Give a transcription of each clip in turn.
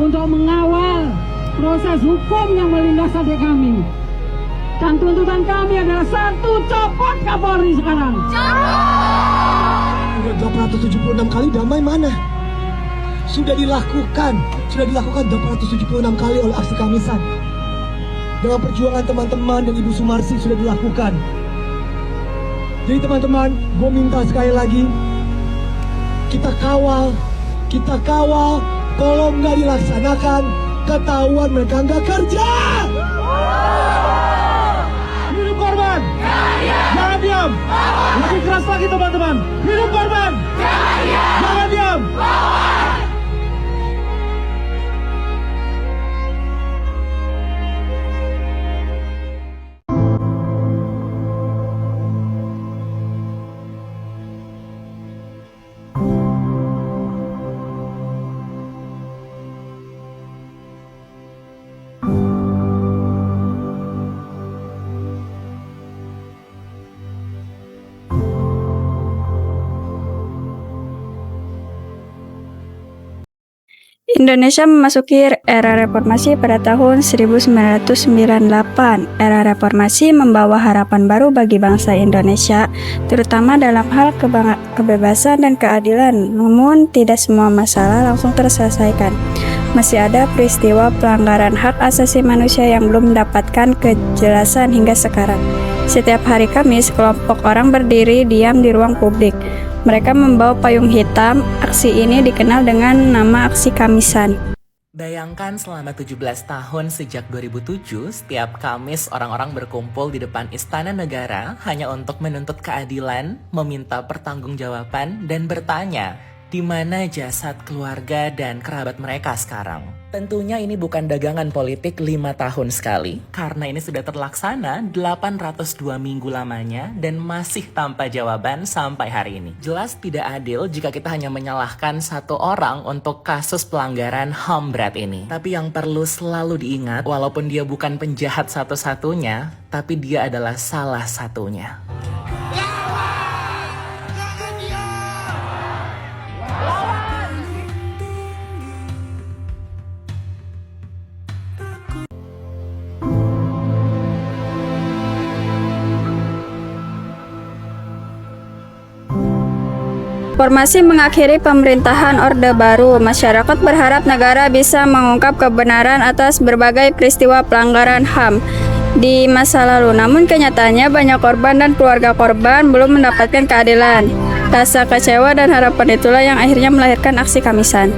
untuk mengawal proses hukum yang melindas adik kami. Dan tuntutan kami adalah satu, copot Kapolri sekarang. Udah 876 kali damai mana? Sudah dilakukan 876 kali oleh aksi Kamisan. Dengan perjuangan teman-teman dan Ibu Sumarsi sudah dilakukan. Jadi teman-teman, gue minta sekali lagi, kita kawal, kalau nggak dilaksanakan, ketahuan mereka nggak kerja. Hidup korban, jangan diam. Lebih keras lagi teman-teman, hidup korban, jangan diam. Indonesia memasuki era reformasi pada tahun 1998. Era reformasi membawa harapan baru bagi bangsa Indonesia, terutama dalam hal kebebasan dan keadilan. Namun, tidak semua masalah langsung terselesaikan. Masih ada peristiwa pelanggaran hak asasi manusia yang belum mendapatkan kejelasan hingga sekarang. Setiap hari Kamis, kelompok orang berdiri diam di ruang publik. Mereka membawa payung hitam. Aksi ini dikenal dengan nama Aksi Kamisan. Bayangkan selama 17 tahun sejak 2007, setiap Kamis orang-orang berkumpul di depan Istana Negara hanya untuk menuntut keadilan, meminta pertanggungjawaban, dan bertanya, di mana jasad keluarga dan kerabat mereka sekarang? Tentunya ini bukan dagangan politik 5 tahun sekali, karena ini sudah terlaksana 802 minggu lamanya dan masih tanpa jawaban sampai hari ini. Jelas tidak adil jika kita hanya menyalahkan satu orang untuk kasus pelanggaran HAM berat ini. Tapi yang perlu selalu diingat, walaupun dia bukan penjahat satu-satunya, tapi dia adalah salah satunya. Reformasi mengakhiri pemerintahan Orde Baru. Masyarakat berharap negara bisa mengungkap kebenaran atas berbagai peristiwa pelanggaran HAM di masa lalu. Namun kenyataannya banyak korban dan keluarga korban belum mendapatkan keadilan. Rasa kecewa dan harapan itulah yang akhirnya melahirkan Aksi Kamisan.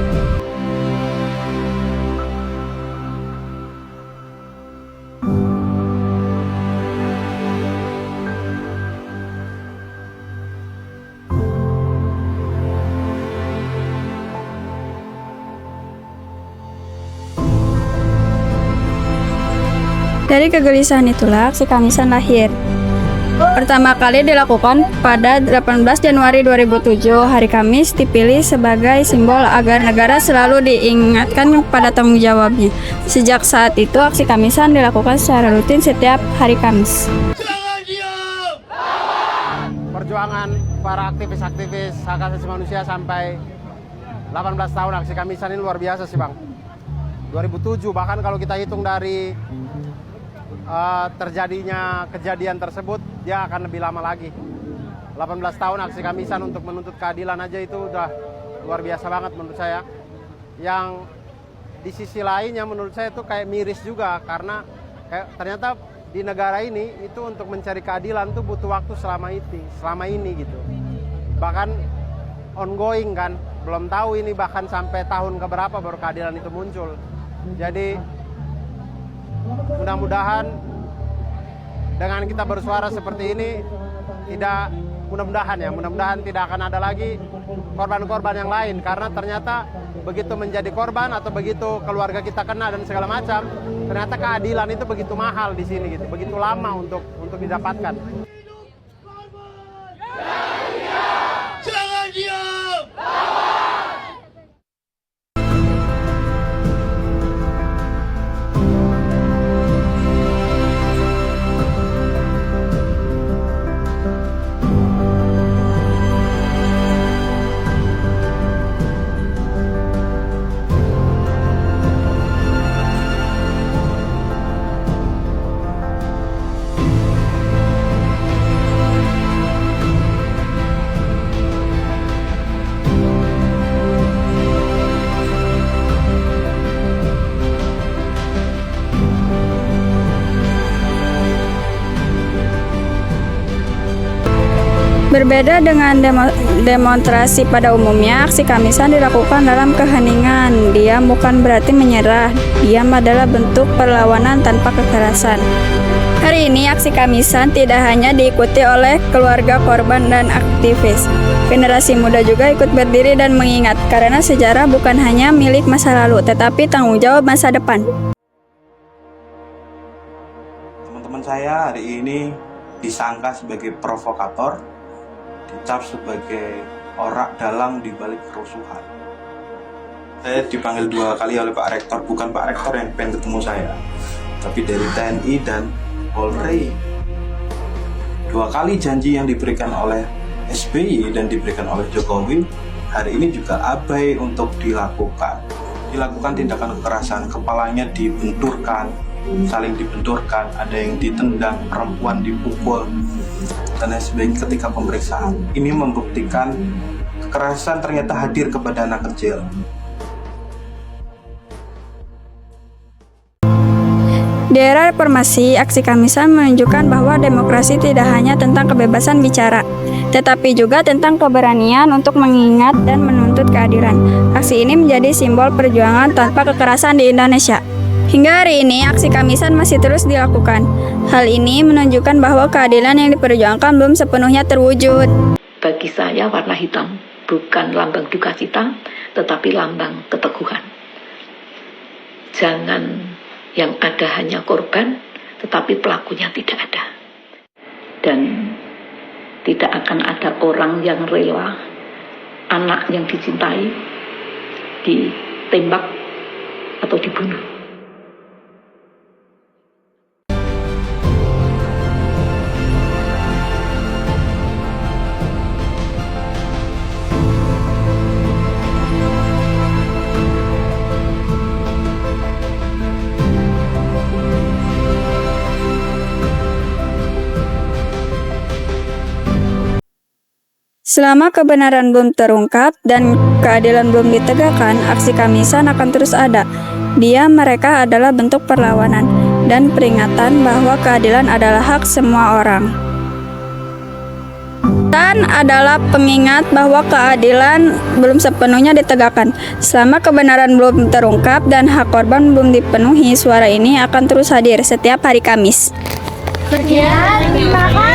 Dari kegelisahan itulah Aksi Kamisan lahir. Pertama kali dilakukan pada 18 Januari 2007, hari Kamis dipilih sebagai simbol agar negara selalu diingatkan pada tanggung jawabnya. Sejak saat itu, Aksi Kamisan dilakukan secara rutin setiap hari Kamis. Perjuangan para aktivis-aktivis hak asasi manusia sampai 18 tahun Aksi Kamisan ini luar biasa sih Bang. 2007 bahkan kalau kita hitung dari terjadinya kejadian tersebut, dia akan lebih lama lagi. 18 tahun Aksi Kamisan untuk menuntut keadilan aja itu udah luar biasa banget menurut saya. Yang di sisi lainnya menurut saya itu kayak miris juga, karena ternyata di negara ini itu untuk mencari keadilan tuh butuh waktu selama ini gitu. Bahkan ongoing kan, belum tahu ini bahkan sampai tahun keberapa baru keadilan itu muncul. Jadi mudah-mudahan dengan kita bersuara seperti ini mudah-mudahan tidak akan ada lagi korban-korban yang lain, karena ternyata begitu menjadi korban atau begitu keluarga kita kena dan segala macam, ternyata keadilan itu begitu mahal di sini gitu, begitu lama untuk didapatkan. Jangan diam! Berbeda dengan demonstrasi pada umumnya, aksi Kamisan dilakukan dalam keheningan. Diam bukan berarti menyerah. Diam adalah bentuk perlawanan tanpa kekerasan. Hari ini aksi Kamisan tidak hanya diikuti oleh keluarga korban dan aktivis. Generasi muda juga ikut berdiri dan mengingat, karena sejarah bukan hanya milik masa lalu, tetapi tanggung jawab masa depan. Teman-teman saya hari ini disangka sebagai provokator, dicap sebagai orak dalang di balik kerusuhan. Saya dipanggil 2 kali oleh Pak Rektor, bukan Pak Rektor yang pengen ketemu saya, tapi dari TNI dan Polri. 2 kali janji yang diberikan oleh SBY dan diberikan oleh Jokowi, hari ini juga abai untuk dilakukan. Dilakukan tindakan kekerasan, kepalanya dibenturkan, saling dibenturkan, ada yang ditendang, perempuan dipukul, dan lain sebagainya ketika pemeriksaan. Ini membuktikan kekerasan ternyata hadir kepada anak kecil. Di era reformasi, aksi Kamisan menunjukkan bahwa demokrasi tidak hanya tentang kebebasan bicara, tetapi juga tentang keberanian untuk mengingat dan menuntut keadilan. Aksi ini menjadi simbol perjuangan tanpa kekerasan di Indonesia. Hingga hari ini, aksi Kamisan masih terus dilakukan. Hal ini menunjukkan bahwa keadilan yang diperjuangkan belum sepenuhnya terwujud. Bagi saya, warna hitam bukan lambang duka cita, tetapi lambang keteguhan. Jangan yang ada hanya korban, tetapi pelakunya tidak ada. Dan tidak akan ada orang yang rela anak yang dicintai ditembak atau dibunuh. Selama kebenaran belum terungkap dan keadilan belum ditegakkan, aksi Kamisan akan terus ada. Diam mereka adalah bentuk perlawanan dan peringatan bahwa keadilan adalah hak semua orang. Dan adalah pengingat bahwa keadilan belum sepenuhnya ditegakkan. Selama kebenaran belum terungkap dan hak korban belum dipenuhi, suara ini akan terus hadir setiap hari Kamis. Sekian, terima kasih.